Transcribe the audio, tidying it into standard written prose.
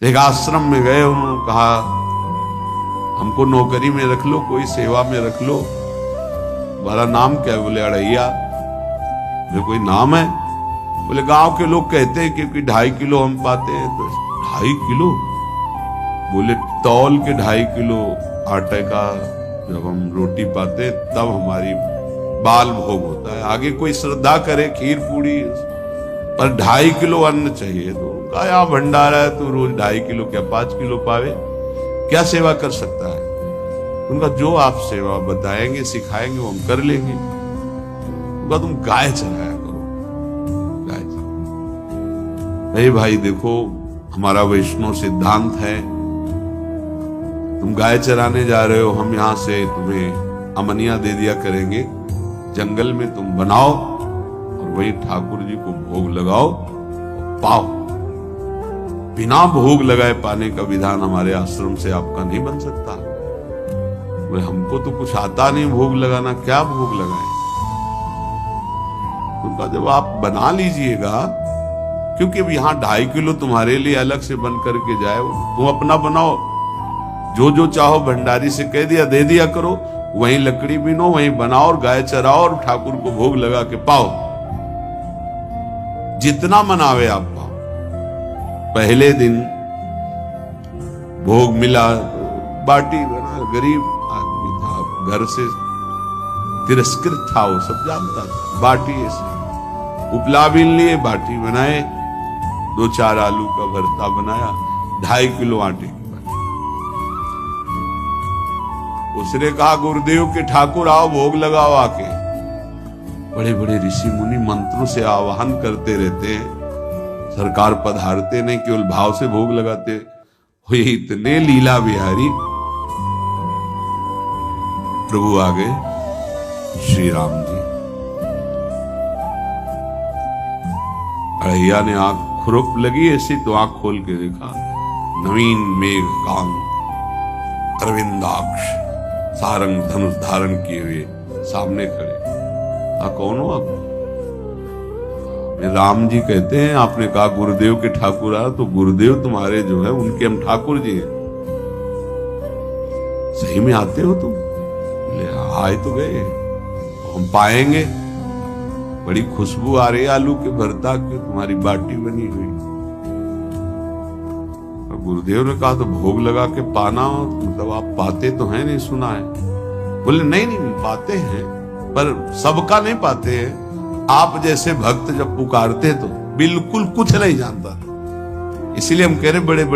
एक आश्रम में गए, उन्होंने कहा हमको नौकरी में रख लो, कोई सेवा में रख लो। तुम्हारा नाम क्या है? बोले अड़ैया। बोले कोई नाम है? बोले गांव के लोग कहते हैं क्योंकि 2.5 किलो हम पाते हैं। तो 2.5 किलो? बोले तौल के 2.5 किलो आटे का जब हम रोटी पाते तब हमारी बाल भोग होता है। आगे कोई श्रद्धा करे खीर पूरी, पर 2.5 किलो अन्न चाहिए। तो कहा भंडारा है तो रोज 2.5 किलो क्या 5 किलो पावे, क्या सेवा कर सकता है? उनका जो आप सेवा बताएंगे सिखाएंगे वो हम कर लेंगे। उनका तुम गाय चराया करो, गाय चराया। अरे भाई देखो, हमारा वैष्णव सिद्धांत है, तुम गाय चराने जा रहे हो, हम यहां से तुम्हें अमनिया दे दिया करेंगे, जंगल में तुम बनाओ और वही ठाकुर जी को भोग लगाओ और पाओ। बिना भोग लगाए पाने का विधान हमारे आश्रम से आपका नहीं बन सकता। बोले हमको तो कुछ आता नहीं भोग लगाना, क्या भोग लगाए? उनका जब आप बना लीजिएगा, क्योंकि अब यहाँ 2.5 किलो तुम्हारे लिए अलग से बन करके जाए, तुम अपना बनाओ, जो जो चाहो भंडारी से कह दिया दे दिया करो, वहीं लकड़ी बीनो, वहीं बनाओ और गाय चराओ और ठाकुर को भोग लगा के पाओ। जितना मनावे आप पाओ। पहले दिन भोग मिला, बाटी बना, गरीब आदमी था, घर से तिरस्कृत था, वो सब जानता था। बाटी ऐसे उपला बीन लिए, बाटी बनाए, 2-4 आलू का भरता बनाया, 2.5 किलो आटे की बाटी। उसने कहा गुरुदेव के ठाकुर आओ भोग लगाओ आके। बड़े बड़े ऋषि मुनि मंत्रों से आवाहन करते रहते हैं, सरकार पधारते नहीं, केवल भाव से भोग लगाते हुए इतने लीला बिहारी प्रभु आ गए श्री राम जी। अड़ैया ने आंख खुरप लगी ऐसी तो आंख खोल के देखा, नवीन मेघ कांत अरविंदाक्ष सारंग धनुष धारण किए हुए सामने खड़े। कौन हो आप? राम जी कहते हैं आपने कहा गुरुदेव के ठाकुर आ, तो गुरुदेव तुम्हारे जो है उनके हम ठाकुर जी हैं। सही में आते हो तुम? बोले आए तो गए, हम पाएंगे। बड़ी खुशबू आ रही है आलू के भरता की, तुम्हारी बाटी बनी हुई। और गुरुदेव ने कहा तो भोग लगा के पाना, मतलब आप पाते तो हैं? नहीं सुना है। बोले नहीं नहीं पाते हैं, पर सबका नहीं पाते हैं। आप जैसे भक्त जब पुकारते तो बिल्कुल कुछ नहीं जानता, इसीलिए हम कह रहे बड़े